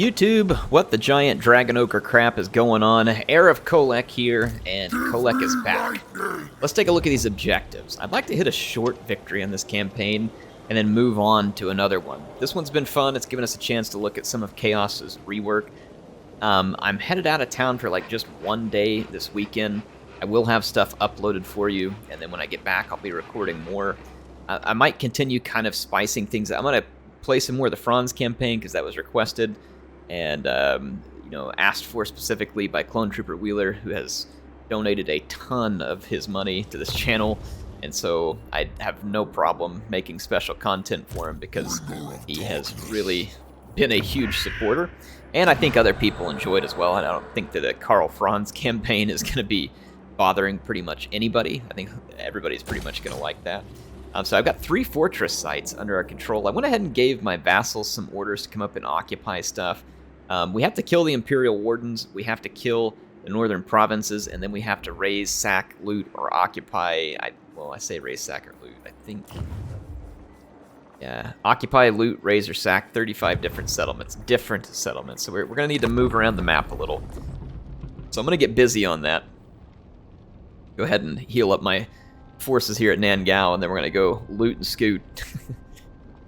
YouTube, what the giant dragon ogre crap is going on? Heir of Kholek here, and Kholek is back. Let's take a look at these objectives. I'd like to hit a short victory on this campaign, and then move on to another one. This one's been fun. It's given us a chance to look at some of Chaos's rework. I'm headed out of town for like just one day this weekend. I will have stuff uploaded for you, and then when I get back, I'll be recording more. I might continue kind of spicing things. I'm going to play some more of the Franz campaign because that was requested and asked for specifically by Clone Trooper Wheeler, who has donated a ton of his money to this channel, and so I have no problem making special content for him because he has really been a huge supporter, and I think other people enjoy it as well. And I don't think that a Karl Franz campaign is going to be bothering pretty much anybody. I think everybody's pretty much going to like that. So I've got 3 fortress sites under our control. I went ahead and gave my vassals some orders to come up and occupy stuff. We have to kill the Imperial Wardens, we have to kill the northern provinces, and then we have to raise, sack, loot, or occupy. I say raise, sack, or loot. I think, yeah, occupy, loot, raise, or sack 35 different settlements. So we're going to need to move around the map a little. So I'm going to get busy on that. Go ahead and heal up my forces here at Nangao, and then we're going to go loot and scoot.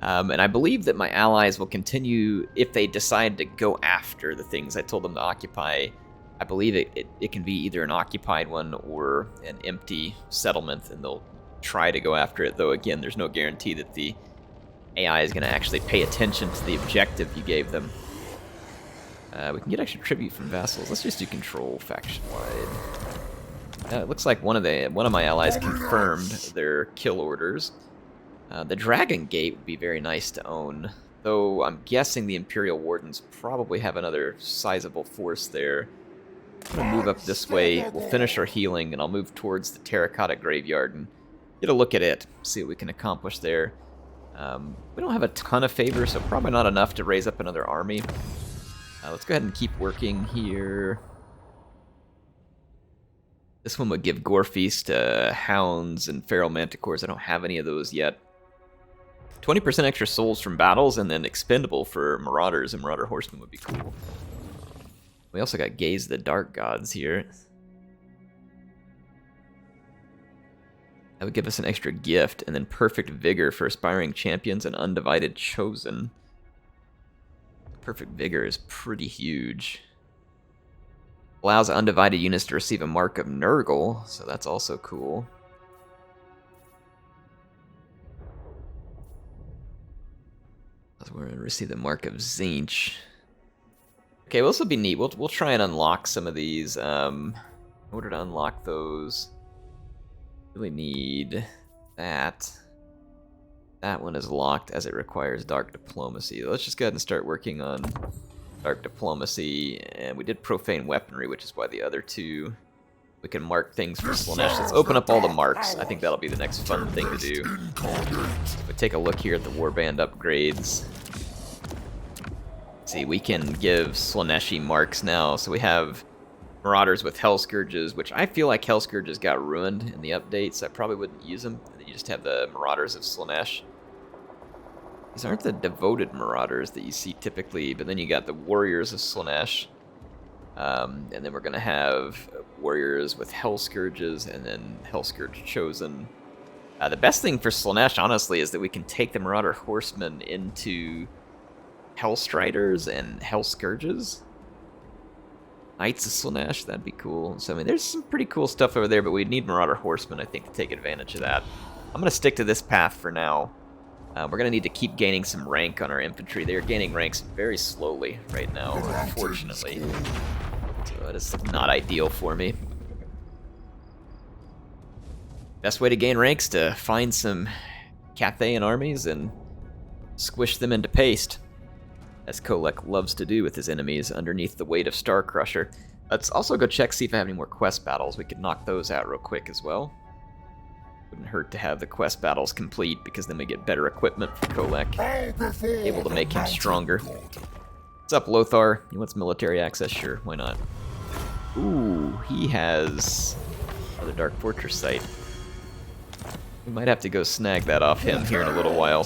And I believe that my allies will continue if they decide to go after the things I told them to occupy. I believe it can be either an occupied one or an empty settlement, and they'll try to go after it, though again, there's no guarantee that the AI is going to actually pay attention to the objective you gave them. We can get extra tribute from vassals. Let's just do control faction-wide. It looks like one of my allies confirmed their kill orders. The Dragon Gate would be very nice to own, though I'm guessing the Imperial Wardens probably have another sizable force there. I'm going to move up this way, we'll finish our healing, and I'll move towards the Terracotta Graveyard and get a look at it, see what we can accomplish there. We don't have a ton of favor, so probably not enough to raise up another army. Let's go ahead and keep working here. This one would give Gore Feast to Hounds and Feral Manticores. I don't have any of those yet. 20% extra souls from battles, and then expendable for Marauders and Marauder Horsemen would be cool. We also got Gaze the Dark Gods here. That would give us an extra gift, and then Perfect Vigor for Aspiring Champions and Undivided Chosen. Perfect Vigor is pretty huge. Allows undivided units to receive a Mark of Nurgle, so that's also cool. We're going to receive the Mark of Tzeentch. Okay, well, this will be neat. We'll try and unlock some of these. In order to unlock those, really need that. That one is locked as it requires Dark Diplomacy. Let's just go ahead and start working on Dark Diplomacy, and we did Profane Weaponry, which is why the other two, we can mark things for Slaanesh. Let's open up all the marks. I think that'll be the next fun thing to do. If we take a look here at the Warband upgrades, see, we can give Slaaneshi marks now. So we have Marauders with Hell Scourges, which I feel like Hell Scourges got ruined in the updates. So I probably wouldn't use them. And then you just have the Marauders of Slaanesh. These aren't the devoted Marauders that you see typically, but then you got the Warriors of Slaanesh. And then we're going to have Warriors with Hell Scourges, and then Hell Scourge Chosen. The best thing for Slaanesh, honestly, is that we can take the Marauder Horsemen into Hell Striders and Hell Scourges. Knights of Slaanesh, that'd be cool. So, I mean, there's some pretty cool stuff over there, but we'd need Marauder Horsemen, I think, to take advantage of that. I'm going to stick to this path for now. We're going to need to keep gaining some rank on our infantry. They are gaining ranks very slowly right now, unfortunately. So that is not ideal for me. Best way to gain ranks to find some Cathayan armies and squish them into paste, as Kholek loves to do with his enemies underneath the weight of Star Crusher. Let's also go check, see if I have any more quest battles. We could knock those out real quick as well. Wouldn't hurt to have the quest battles complete, because then we get better equipment for Kholek, able to make him stronger. What's up, Lothar? He wants military access? Sure, why not? Ooh, he has another Dark Fortress site. We might have to go snag that off him here in a little while.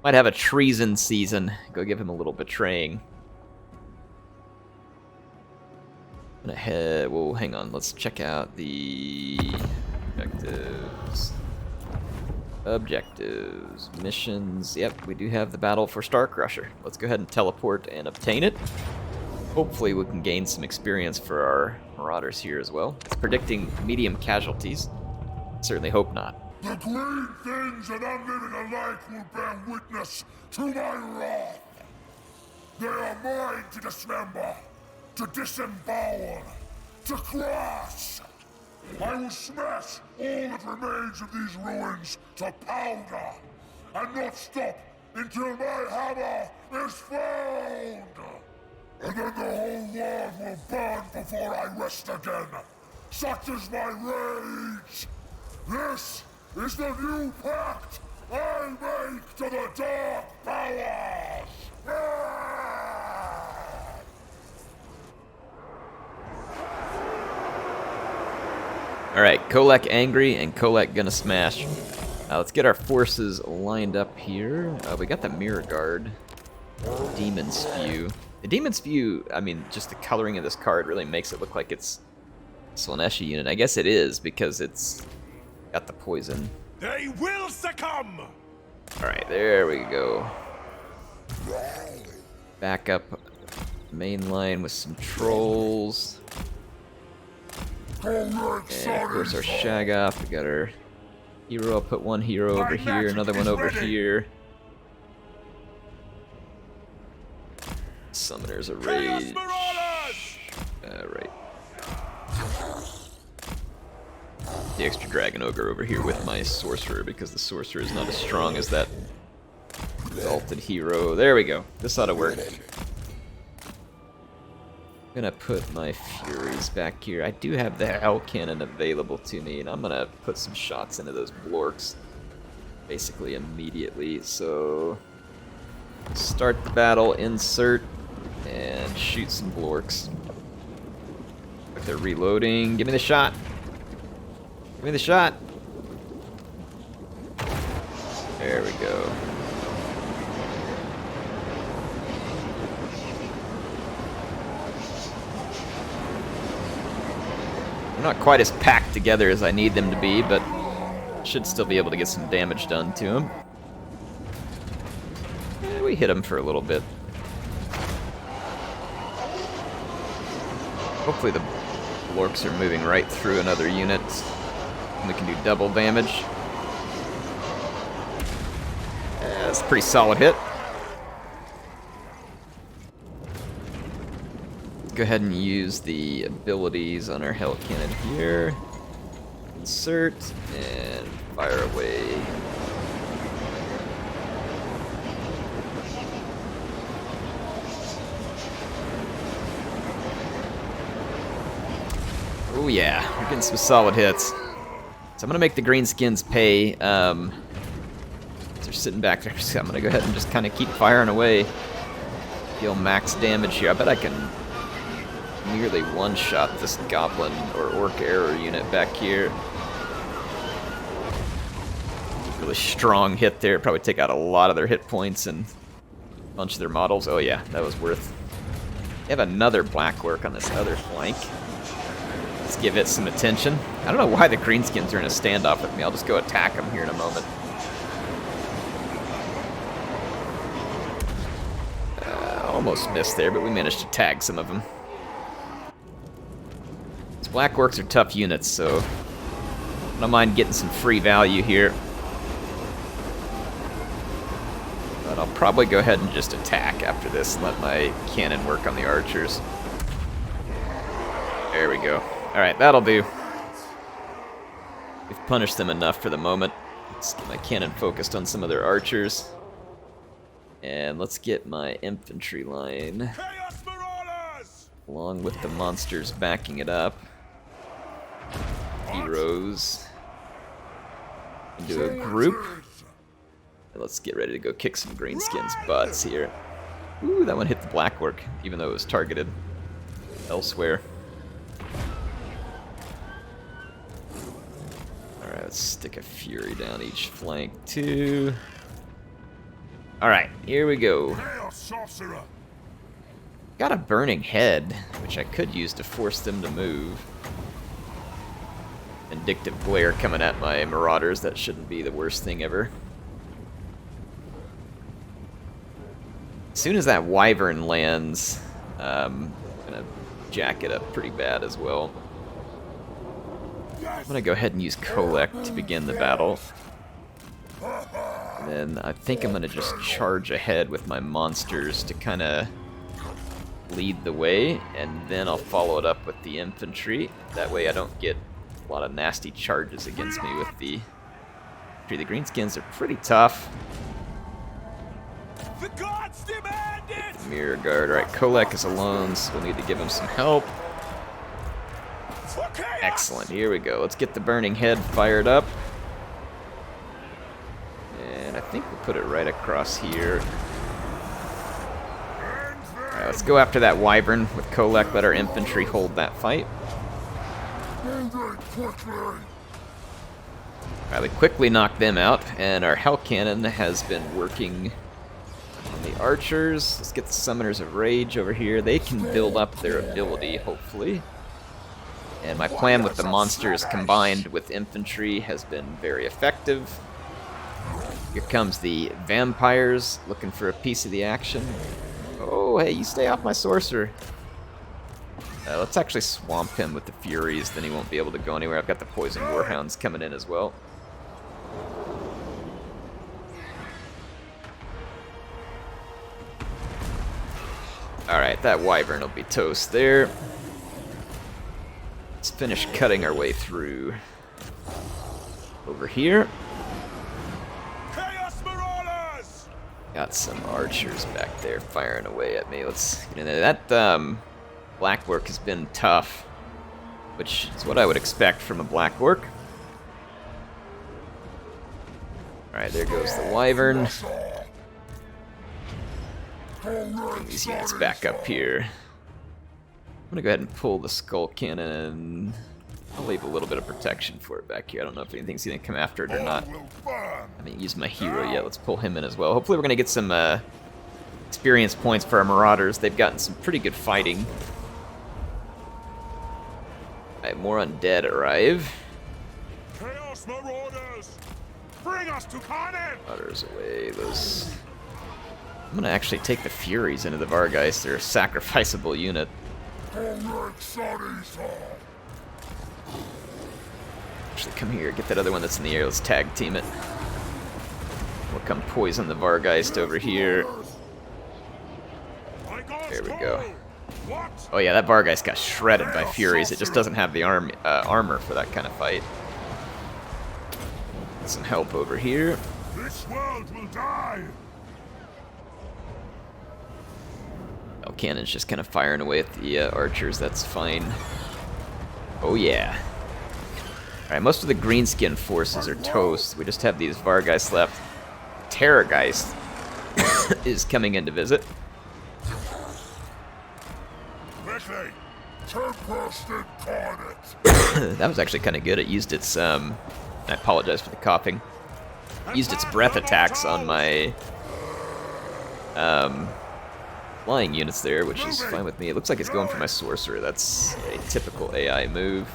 Might have a treason season. Go give him a little betraying. I'm gonna head. Whoa, hang on. Let's check out the objectives. Objectives, missions. Yep, we do have the battle for Star Crusher. Let's go ahead and teleport and obtain it. Hopefully we can gain some experience for our marauders here as well. It's predicting medium casualties. Certainly hope not. The Greenskins and unliving alike will bear witness to my wrath. They are mine to dismember, to disembowel, to crush. I will smash all that remains of these ruins to powder, and not stop until my hammer is found. And then the whole world will burn before I rest again. Such is my rage. This is the new pact I make to the Dark Powers. Alright, Kholek angry and Kholek gonna smash. Let's get our forces lined up here. We got the Mirror Guard. Demon Spew. The Demon Spew, I mean, just the coloring of this card really makes it look like it's a Slaaneshi unit. I guess it is because it's got the poison. They will succumb! Alright, there we go. Back up main line with some trolls. And of course our Shaggoth. We got our hero. I'll put one hero over here, another one over here. Summoners of Rage. Right. The extra Dragon Ogre over here with my Sorcerer, because the Sorcerer is not as strong as that exalted hero. There we go. This ought to work. I'm gonna put my Furies back here. I do have the Hell Cannon available to me, and I'm gonna put some shots into those Blorks basically immediately. So start the battle, insert, and shoot some Blorks. If they're reloading, give me the shot. Give me the shot. There we go. They're not quite as packed together as I need them to be, but should still be able to get some damage done to them. Yeah, we hit them for a little bit. Hopefully the Blorks are moving right through another unit. And we can do double damage. Yeah, that's a pretty solid hit. Go ahead and use the abilities on our Hell Cannon here. Insert and fire away. Oh yeah, we're getting some solid hits. So I'm gonna make the Greenskins pay. They're sitting back there, so I'm gonna go ahead and just kind of keep firing away. Deal max damage here. I bet I can nearly one-shot this Goblin or Orc Error unit back here. Really strong hit there. Probably take out a lot of their hit points and a bunch of their models. Oh yeah, that was worth. They have another Black Orc on this other flank. Let's give it some attention. I don't know why the Greenskins are in a standoff with me. I'll just go attack them here in a moment. Almost missed there, but we managed to tag some of them. These Black Orcs are tough units, so I don't mind getting some free value here. But I'll probably go ahead and just attack after this and let my cannon work on the archers. There we go. Alright, that'll do. We've punished them enough for the moment. Let's get my cannon focused on some of their archers. And let's get my infantry line, along with the monsters backing it up. Heroes into a group. And let's get ready to go kick some Greenskins' butts here. Ooh, that one hit the Black Orc, even though it was targeted elsewhere. Alright, let's stick a Fury down each flank too. Alright, here we go. Hail, sorcerer! Got a burning head, which I could use to force them to move. Vindictive glare coming at my marauders, that shouldn't be the worst thing ever. As soon as that wyvern lands, I'm gonna jack it up pretty bad as well. I'm gonna go ahead and use Kholek to begin the battle. And then I think I'm gonna just charge ahead with my monsters to kind of lead the way, and then I'll follow it up with the infantry. That way I don't get a lot of nasty charges against me with the infantry. The Greenskins are pretty tough. The gods demand it! The Mirror Guard. Alright, Kholek is alone, so we'll need to give him some help. Excellent, here we go. Let's get the burning head fired up. And I think we'll put it right across here. Alright, let's go after that wyvern with Kholek. Let our infantry hold that fight. Alright, we quickly knock them out, and our Hell Cannon has been working on the archers. Let's get the Summoners of Rage over here. They can build up their ability, hopefully. And my plan with the monsters combined with infantry has been very effective. Here comes the vampires looking for a piece of the action. Oh, hey, you stay off my sorcerer. Let's actually swamp him with the Furies, then he won't be able to go anywhere. I've got the Poison Warhounds coming in as well. Alright, that wyvern will be toast there. Let's finish cutting our way through. Over here. Chaos Marauders! Got some archers back there firing away at me. Let's get in there. That black work has been tough, which is what I would expect from a black work. Alright, there goes the wyvern. Bring these units back up here. I'm gonna go ahead and pull the skull cannon. I'll leave a little bit of protection for it back here. I don't know if anything's gonna come after it or not. I haven't used my hero yet. Let's pull him in as well. Hopefully we're gonna get some experience points for our marauders. They've gotten some pretty good fighting. Alright, more undead arrive. Chaos Marauders! Bring us to carnage! Marauders away. Those. I'm gonna actually take the Furies into the Vargeist. They're a sacrificable unit. Actually, come here, get that other one that's in the air. Let's tag team it. We'll come poison the Vargeist over here. There we go. Oh yeah, that Vargeist got shredded by Furies. It just doesn't have the armor for that kind of fight. Get some help over here. This world will die! Oh, cannon's just kind of firing away at the archers. That's fine. Oh yeah. Alright, most of the greenskin forces are toast. We just have these Vargeist left. Terrorgeist is coming in to visit. Quickly! Tempested Carnage! That was actually kind of good. It used its, I apologize for the coughing. It used its breath attacks on my, flying units there, which is fine with me. It looks like it's going for my sorcerer. That's a typical AI move.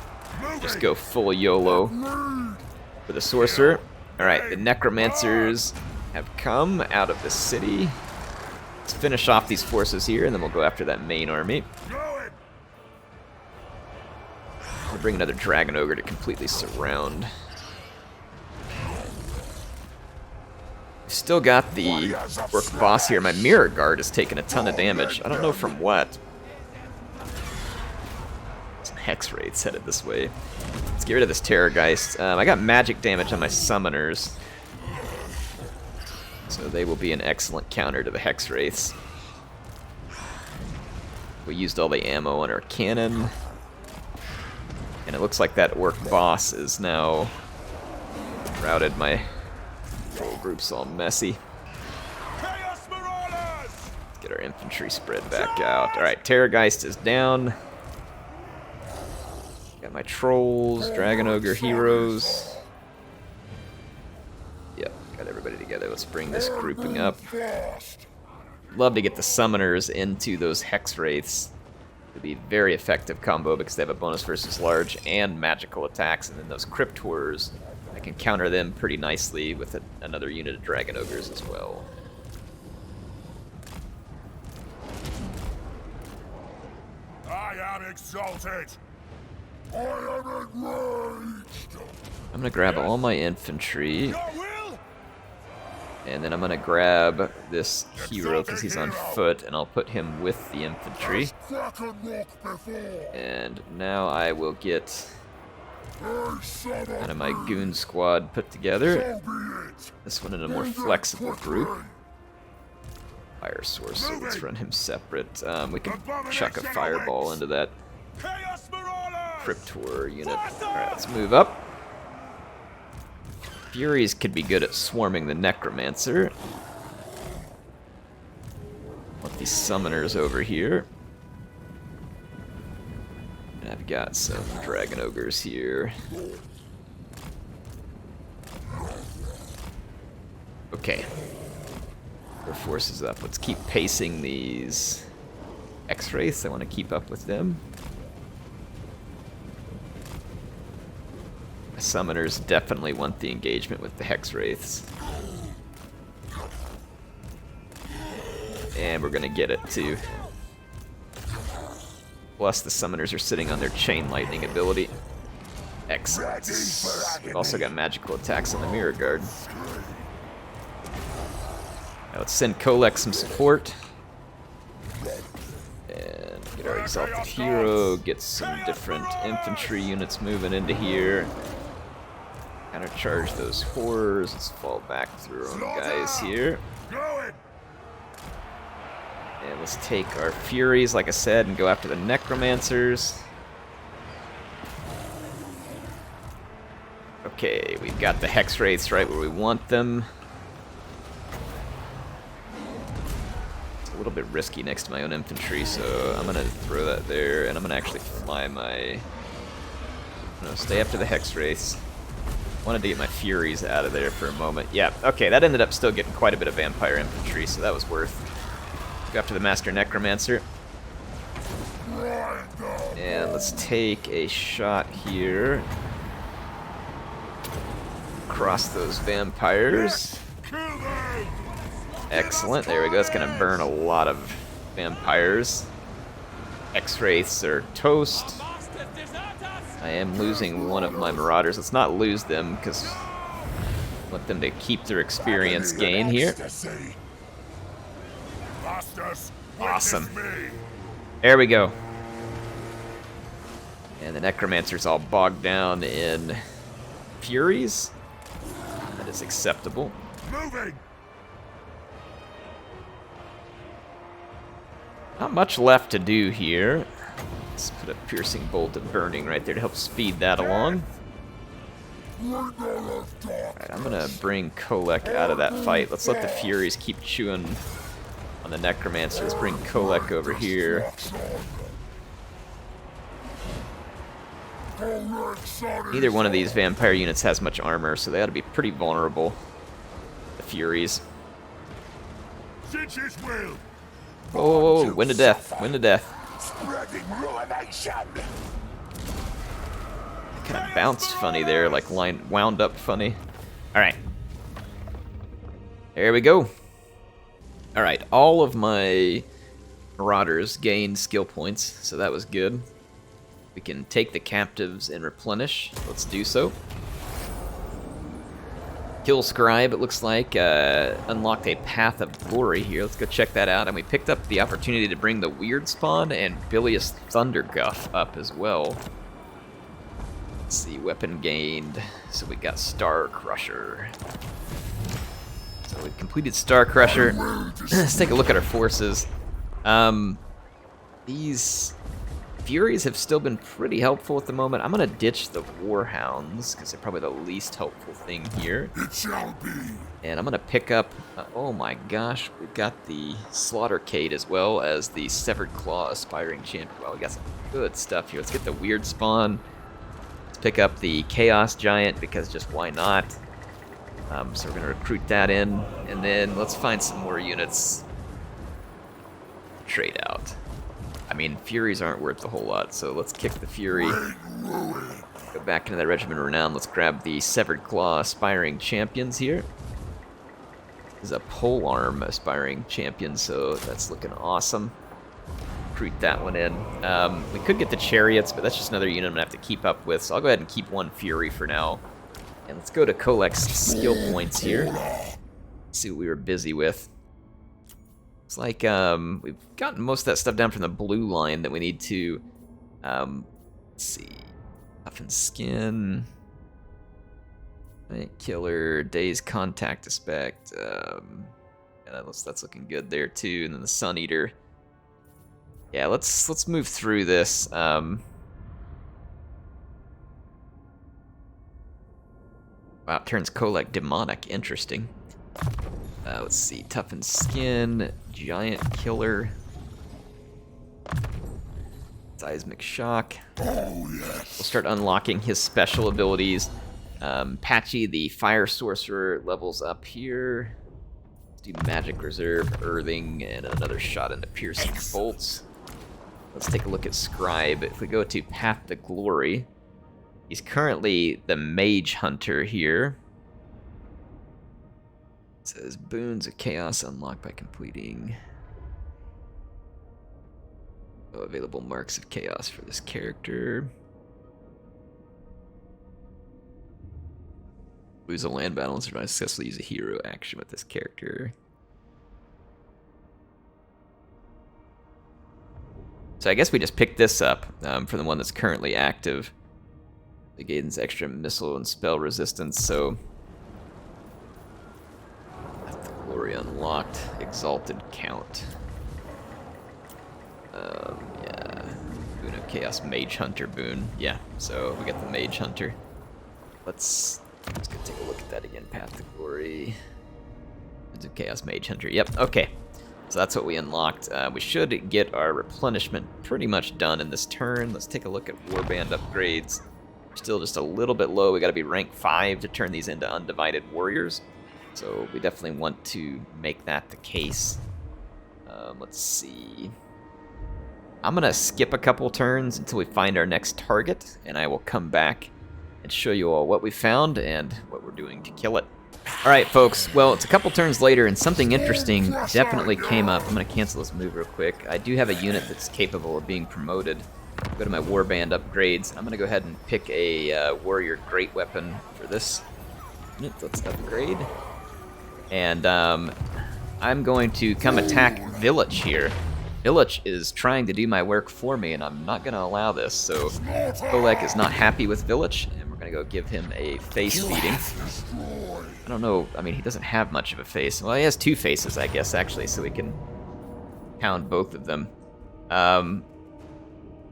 Just go full YOLO for the sorcerer. Alright, the necromancers have come out of the city. Let's finish off these forces here, and then we'll go after that main army. We'll bring another dragon ogre to completely surround. We've still got the orc boss here. My mirror guard has taken a ton of damage. I don't know from what. Some hex wraiths headed this way. Let's get rid of this Terrorgeist. I got magic damage on my summoners, so they will be an excellent counter to the hex wraiths. We used all the ammo on our cannon, and it looks like that orc boss is now routed. My whole group's all messy. Chaos Marauders! Let's get our infantry spread back out. Alright, Terrorgeist is down. Got my trolls, dragon ogre heroes. Yep, got everybody together. Let's let's bring this grouping up. Fast. Love to get the summoners into those hex wraiths. It'd be a very effective combo because they have a bonus versus large and magical attacks, and then those crypt horrors, I can counter them pretty nicely with another unit of dragon ogres as well. I am exalted. I am enraged. I'm gonna grab all my infantry, Your will? and then I'm gonna grab this hero because he's on foot, and I'll put him with the infantry. Kraken walk before. And now I will get I son kind of my goon squad put together. So be it. This one in a more flexible group. Fire source, so let's run him separate. We can chuck a fireball into that Chaos Marauders! Cryptor unit. Alright, let's move up. Furies could be good at swarming the Necromancer. Want these summoners over here. And I've got some dragon ogres here. Okay. Their forces up. Let's keep pacing these X-Wraiths. I want to keep up with them. The summoners definitely want the engagement with the Hex Wraiths. And we're gonna get it too. Plus the summoners are sitting on their chain lightning ability. Excellent. We've also got magical attacks on the Mirror Guard. Now let's send Kholek some support. And get our Exalted Hero, get some different infantry units moving into here. Countercharge those horrors. Let's fall back through our own guys here. Going! And let's take our Furies, like I said, and go after the Necromancers. Okay, we've got the Hex Wraiths right where we want them. It's a little bit risky next to my own infantry, so I'm gonna throw that there, and I'm gonna actually fly my... No, stay after the Hex Wraiths. Wanted to get my Furies out of there for a moment. Yeah, okay, that ended up still getting quite a bit of Vampire Infantry, so that was worth. Go after the Master Necromancer. And let's take a shot here. Across those vampires. Excellent, there we go. That's gonna burn a lot of vampires. X-Wraiths are toast. I am losing one of my Marauders. Let's not lose them, because I want them to keep their experience gain here. Awesome. There we go. And the Necromancer's all bogged down in Furies. That is acceptable. Moving! Not much left to do here. Let's put a Piercing Bolt of Burning right there to help speed that along. Alright, I'm gonna bring Kholek out of that fight. Let's let the Furies keep chewing on the Necromancer. Let's bring Kholek over here. Neither one of these vampire units has much armor, so they ought to be pretty vulnerable. The Furies. will. Whoa, whoa, whoa, win to death, win to death. Spreading ruination. Kind of bounced funny there, like wound up funny. Alright. There we go. Alright, all of my Marauders gained skill points, so that was good. We can take the captives and replenish. Let's do so. Kill Scribe, it looks like, unlocked a Path of Glory here. Let's go check that out. And we picked up the opportunity to bring the Weird Spawn and Bilious Thunderguff up as well. Let's see, weapon gained. So we got Star Crusher. So we've completed Star Crusher. Let's take a look at our forces. These Furies have still been pretty helpful at the moment. I'm going to ditch the Warhounds, because they're probably the least helpful thing here. It shall be. And I'm going to pick up, oh my gosh, we've got the Slaughtercade as well as the Severed Claw Aspiring Champion. Well, we got some good stuff here. Let's get the Weird Spawn. Let's pick up the Chaos Giant, because just why not? So we're going to recruit that in, and then let's find some more units. Trade out. I mean, Furies aren't worth a whole lot, so let's kick the Fury. Go back into that Regiment of Renown. Let's grab the Severed Claw Aspiring Champions here. This is a Polearm Aspiring Champion, so that's looking awesome. Recruit that one in. We could get the Chariots, but that's just another unit I'm going to have to keep up with, so I'll go ahead and keep one Fury for now. And let's go to Kholek's skill points here. See what we were busy with. It's like we've gotten most of that stuff down from the blue line that we need to, let's see, Toughened Skin, Killer, Day's Contact Aspect, yeah, that's looking good there too, and then the Sun Eater. Yeah, let's move through this. Wow, it turns Kholek demonic, interesting. Let's see, Toughened Skin, Giant Killer, Seismic Shock. We'll start unlocking his special abilities. Patchy, the Fire Sorcerer, levels up here. Let's do Magic Reserve, Earthing, and another shot into Piercing Bolts. Let's take a look at Scribe. If we go to Path to Glory, he's currently the Mage Hunter here. It says Boons of Chaos unlocked by completing available marks of chaos for this character. Lose a land battle and survive successfully, use a hero action with this character. So I guess we just picked this up for the one that's currently active. It gains extra missile and spell resistance, so Glory unlocked, Exalted Count. Yeah, Boon of Chaos Mage Hunter boon. Yeah, so we got the Mage Hunter. Let's go take a look at that again. Path to Glory. Boons of Chaos Mage Hunter. Yep, okay. So that's what we unlocked. We should get our replenishment pretty much done in this turn. Let's take a look at Warband upgrades. We're still just a little bit low. We got to be rank 5 to turn these into Undivided Warriors. So we definitely want to make that the case. Let's see. I'm going to skip a couple turns until we find our next target, and I will come back and show you all what we found and what we're doing to kill it. Alright folks, well it's a couple turns later and something interesting definitely came up. I'm going to cancel this move real quick. I do have a unit that's capable of being promoted. Go to my Warband upgrades. I'm going to go ahead and pick a Warrior Great Weapon for this unit. Let's upgrade. And I'm going to come attack Vilitch here. Vilitch is trying to do my work for me, and I'm not going to allow this. So Kholek is not happy with Vilitch, and we're going to go give him a face beating. I don't know, I mean, he doesn't have much of a face. Well, he has 2 faces, I guess, actually, so we can pound both of them.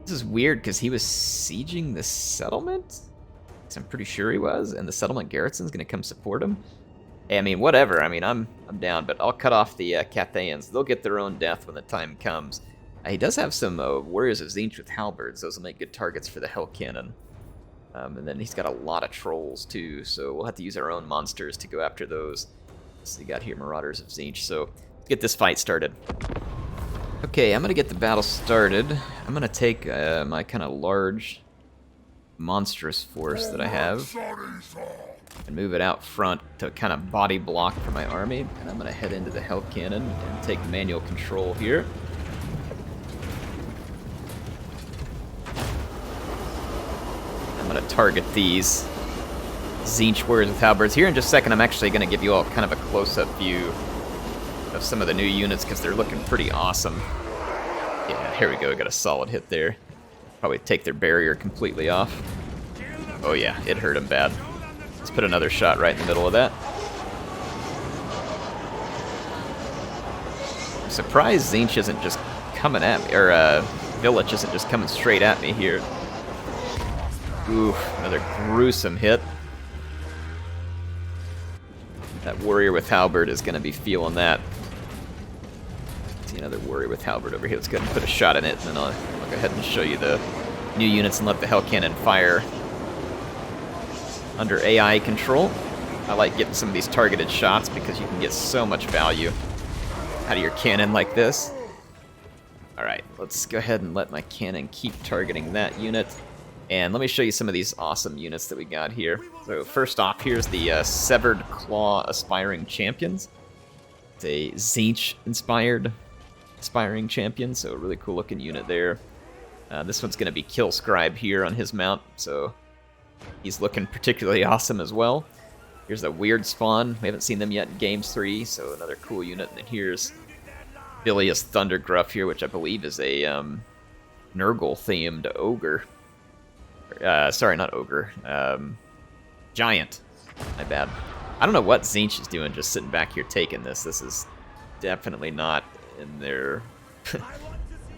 This is weird, because he was sieging the settlement? I'm pretty sure he was, and the settlement garrison's going to come support him. Hey, I mean, whatever. I mean, I'm down, but I'll cut off the Cathayans. They'll get their own death when the time comes. He does have some Warriors of Tzeentch with halberds. Those will make good targets for the Hell Cannon. And then he's got a lot of trolls, too, so we'll have to use our own monsters to go after those. So you got here Marauders of Tzeentch, so let's get this fight started. Okay, I'm going to get the battle started. I'm going to take my kind of large, monstrous force that I have and move it out front to kind of body block for my army. And I'm going to head into the Hell Cannon and take manual control here. I'm going to target these Tzeentch Warriors with halberds. Here in just a second, I'm actually going to give you all kind of a close-up view of some of the new units because they're looking pretty awesome. Yeah, here we go. Got a solid hit there. Probably take their barrier completely off. Oh yeah, it hurt them bad. Let's put another shot right in the middle of that. I'm surprised Tzeentch isn't just coming at me, or Vilitch isn't just coming straight at me here. Ooh, another gruesome hit. That warrior with halberd is going to be feeling that. See another warrior with halberd over here. Let's go ahead and put a shot in it, and then I'll go ahead and show you the new units and let the Hell Cannon fire under AI control. I like getting some of these targeted shots because you can get so much value out of your cannon like this. Alright, let's go ahead and let my cannon keep targeting that unit. And let me show you some of these awesome units that we got here. So first off, here's the Severed Claw Aspiring Champions. It's a Tzeentch-inspired Aspiring Champion, so a really cool looking unit there. This one's going to be Killscribe here on his mount, so he's looking particularly awesome as well. Here's a Weird Spawn. We haven't seen them yet in Games 3, so another cool unit. And then here's Bilious Thundergruff here, which I believe is a Nurgle-themed ogre. Sorry, not ogre. Giant. My bad. I don't know what Tzeentch is doing just sitting back here taking this. This is definitely not in their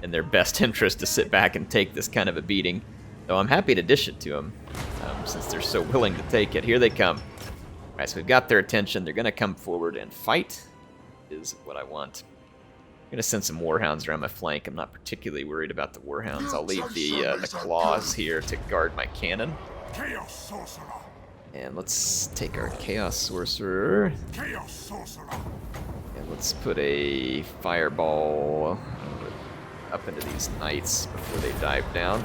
in their best interest to sit back and take this kind of a beating. Though I'm happy to dish it to them, since they're so willing to take it. Here they come. Alright, so we've got their attention. They're going to come forward and fight is what I want. I'm going to send some Warhounds around my flank. I'm not particularly worried about the Warhounds. I'll leave the Claws here to guard my cannon. Chaos Sorcerer. And let's take our Chaos Sorcerer. Chaos Sorcerer. And let's put a Fireball up into these Knights before they dive down.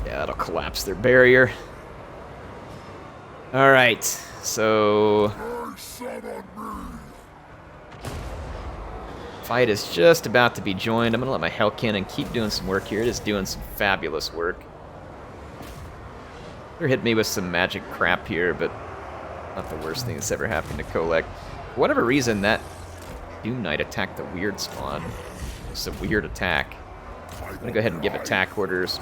Yeah, that'll collapse their barrier. Alright, so fight is just about to be joined. I'm going to let my Hell Cannon keep doing some work here. It is doing some fabulous work. They're hitting me with some magic crap here, but not the worst thing that's ever happened to Kholek. For whatever reason, that Doom Knight attacked the Weird Spawn. It's a weird attack. I'm going to go ahead and give attack orders.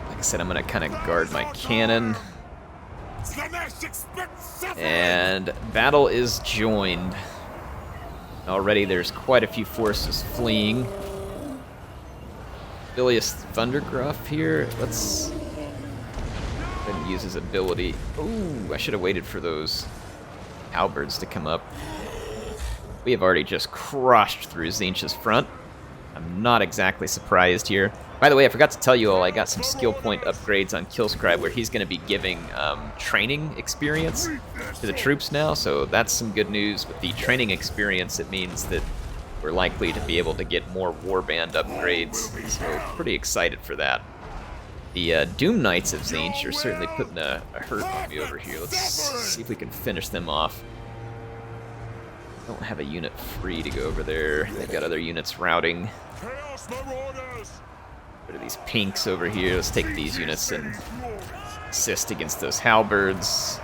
Like I said, I'm going to kind of guard my cannon. And battle is joined. Already there's quite a few forces fleeing. Bilious Thundergruff here. Let's go ahead and use his ability. Ooh, I should have waited for those halberds to come up. We have already just crushed through Tzeentch's front. I'm not exactly surprised here. By the way, I forgot to tell you all, I got some skill point upgrades on Killscribe where he's going to be giving training experience to the troops now, so that's some good news. With the training experience, it means that we're likely to be able to get more warband upgrades, so pretty excited for that. The Doom Knights of Tzeentch are certainly putting a hurt on me over here. Let's see if we can finish them off. I don't have a unit free to go over there. They've got other units routing. Rid of these pinks over here. Let's take these units and assist against those halberds.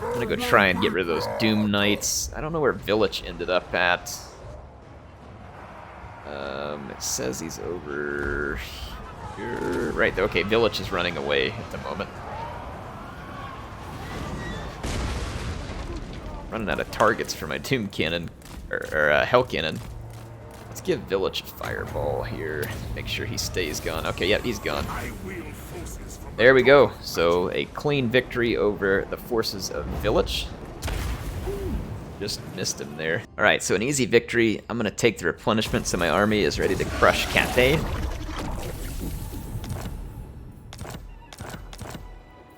I'm gonna go try and get rid of those Doom Knights. I don't know where Vilitch ended up at. It says he's over here. Right, okay, Vilitch is running away at the moment. Running out of targets for my Doom Cannon, or Hell Cannon. Let's give Vilitch a fireball here. Make sure he stays gone. Okay, yep, he's gone. There we go. So a clean victory over the forces of Vilitch. Just missed him there. Alright, so an easy victory. I'm going to take the replenishment so my army is ready to crush Cathay.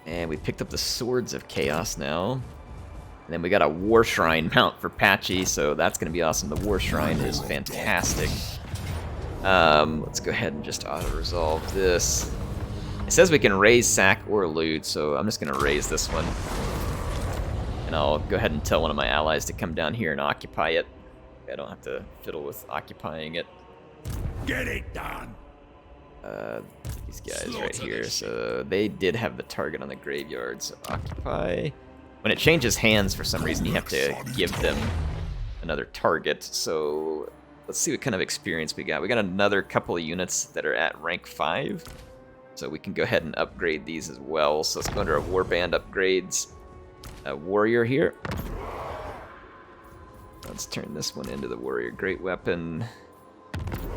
And we picked up the Swords of Chaos now. And then we got a War Shrine mount for Patchy, so that's going to be awesome. The War Shrine is fantastic. Let's go ahead and just auto-resolve this. It says we can raise, sack, or loot, so I'm just going to raise this one. And I'll go ahead and tell one of my allies to come down here and occupy it. I don't have to fiddle with occupying it. Get it done. These guys right here, so they did have the target on the graveyard, so occupy. When it changes hands, for some reason, you have to give them another target. So let's see what kind of experience we got. We got another couple of units that are at rank 5. So we can go ahead and upgrade these as well. So let's go under our warband upgrades. A warrior here. Let's turn this one into the warrior great weapon.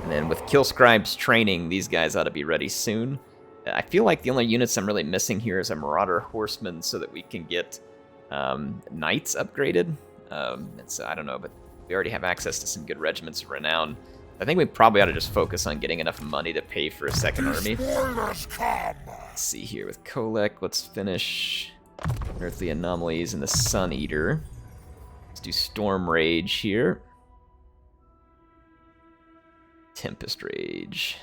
And then with Killscribe's training, these guys ought to be ready soon. I feel like the only units I'm really missing here is a Marauder Horseman so that we can get Knights upgraded. I don't know, but we already have access to some good regiments of renown. I think we probably ought to just focus on getting enough money to pay for a second army. Spoilers come! Let's see here with Kholek. Let's finish Earthly Anomalies and the Sun Eater. Let's do Storm Rage here. Tempest Rage.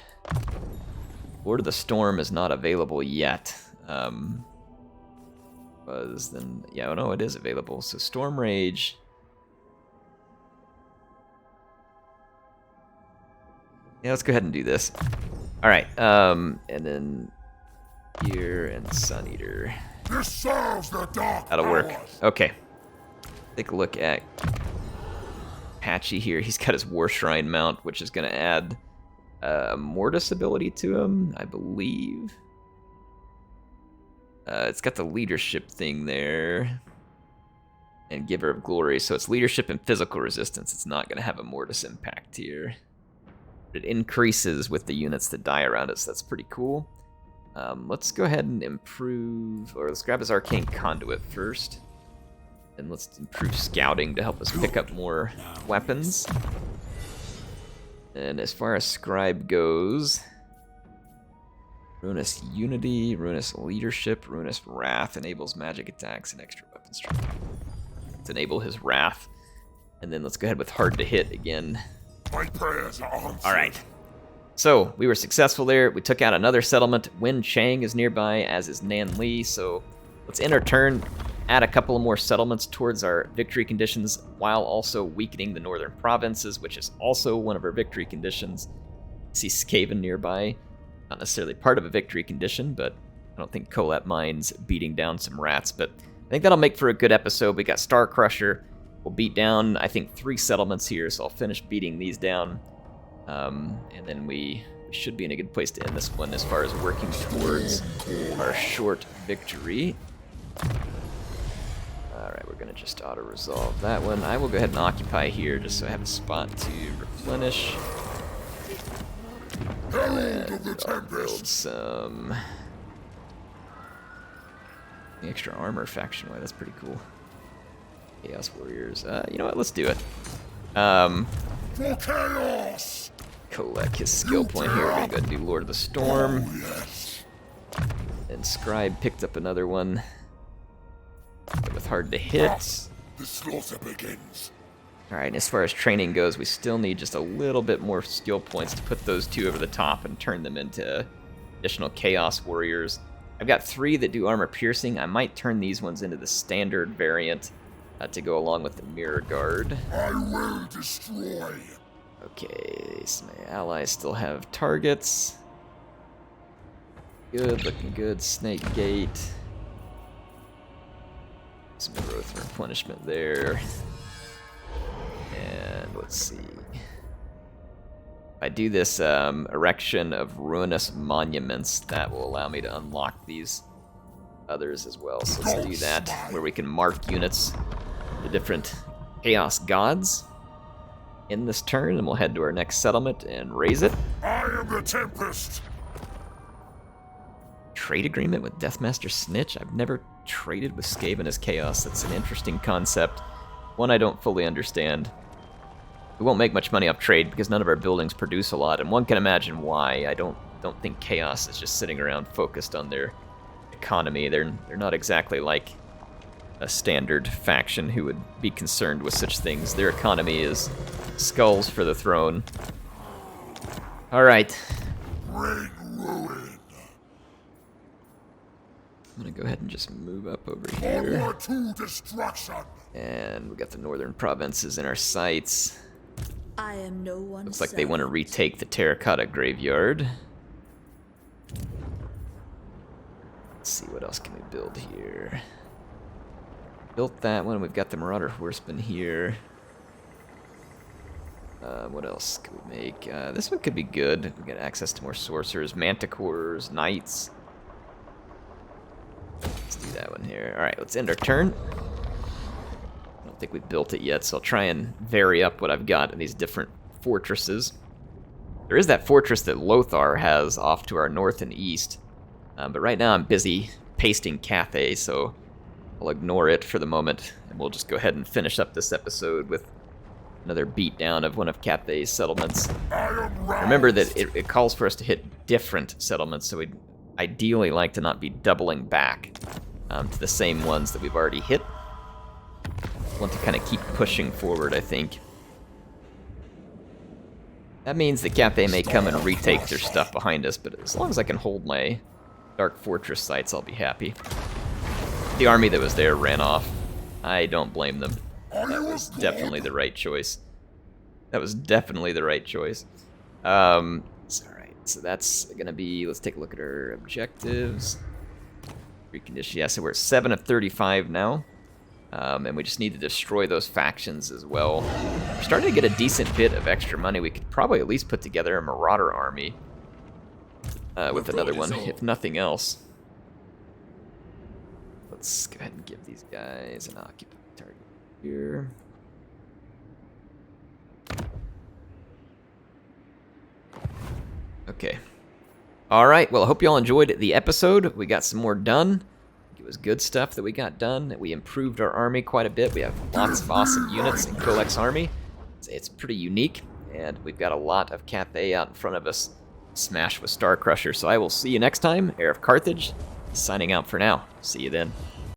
Lord of the Storm is not available yet. Yeah, no, it is available. So Storm Rage. Yeah, let's go ahead and do this. All right, and then here and Sun Eater. This serves the dark That'll work. powers. Okay. Take a look at Patchy here. He's got his War Shrine mount, which is going to add Mortis ability to him, I believe. It's got the leadership thing there. And Giver of Glory, so it's leadership and physical resistance. It's not going to have a Mortis impact here. But it increases with the units that die around it, so that's pretty cool. Let's go ahead and improve, or let's grab his Arcane Conduit first. And let's improve Scouting to help us pick up more weapons. And as far as Scribe goes, Ruinous Unity, Ruinous Leadership, Ruinous Wrath enables magic attacks and extra weapon strength. Let's enable his Wrath. And then let's go ahead with Hard to Hit again. My prayers are answered. Alright. So, we were successful there. We took out another settlement. Wen Chang is nearby, as is Nan Li. So, let's end our turn, add a couple of more settlements towards our victory conditions, while also weakening the northern provinces, which is also one of our victory conditions. See Skaven nearby. Not necessarily part of a victory condition, but I don't think Colette minds beating down some rats. But I think that'll make for a good episode. We got Star Crusher. We'll beat down, I think, 3 settlements here, so I'll finish beating these down. And then we should be in a good place to end this one as far as working towards our short victory. Alright, we're going to just auto-resolve that one. I will go ahead and occupy here just so I have a spot to replenish. Herald of the I'll build Tempest. some extra armor faction way. That's pretty cool. Chaos Warriors. You know what? Let's do it. For chaos! Collect his skill point here. We're gonna go ahead and do Lord of the Storm. Oh, yes. And Scribe picked up another one with Hard to Hit. The slaughter begins. Alright, and as far as training goes, we still need just a little bit more skill points to put those 2 over the top and turn them into additional Chaos Warriors. I've got 3 that do armor piercing. I might turn these ones into the standard variant to go along with the Mirror Guard. I will destroy. Okay, so my allies still have targets. Good, looking good. Snake Gate. Some growth and replenishment there. And let's see. If I do this erection of ruinous monuments, that will allow me to unlock these others as well. So let's do that, where we can mark units, the different chaos gods in this turn, and we'll head to our next settlement and raise it. I am the Tempest. Trade agreement with Deathmaster Snitch? I've never traded with Skaven as Chaos. That's an interesting concept. One I don't fully understand. We won't make much money off trade because none of our buildings produce a lot, and one can imagine why. I don't think Chaos is just sitting around focused on their economy. They're not exactly like a standard faction who would be concerned with such things. Their economy is skulls for the throne. Alright. Bring ruin. I'm gonna go ahead and just move up over here. Forward to destruction. And we got the northern provinces in our sights. I am no one. Looks like they want to retake the Terracotta Graveyard. Let's see, what else can we build here? Built that one. We've got the Marauder Horsemen here. What else could we make? This one could be good. We get access to more sorcerers, manticores, knights. Let's do that one here. All right, let's end our turn. I don't think we've built it yet, so I'll try and vary up what I've got in these different fortresses. There is that fortress that Lothar has off to our north and east, but right now I'm busy pasting Cathay, so I'll ignore it for the moment, and we'll just go ahead and finish up this episode with Another beatdown of one of Cathay's settlements. I am roused. Remember that it calls for us to hit different settlements, so we'd ideally like to not be doubling back to the same ones that we've already hit. Want to kind of keep pushing forward, I think. That means that Cathay may come and retake their stuff behind us, but as long as I can hold my Dark Fortress sites, I'll be happy. The army that was there ran off. I don't blame them. That was definitely the right choice. That was definitely the right choice. Alright, so that's gonna be, let's take a look at our objectives. Recondition, yeah, so we're at 7 of 35 now. And we just need to destroy those factions as well. We're starting to get a decent bit of extra money. We could probably at least put together a Marauder army with another one, if nothing else. Let's go ahead and give these guys an occupy target here. Okay. Alright, well, I hope you all enjoyed the episode. We got some more done. It was good stuff that we got done. We improved our army quite a bit. We have lots of awesome units in Kholek's army. It's pretty unique, and we've got a lot of Cathay out in front of us. Smash with Star Crusher. So I will see you next time. HeirofCarthage, signing out for now. See you then.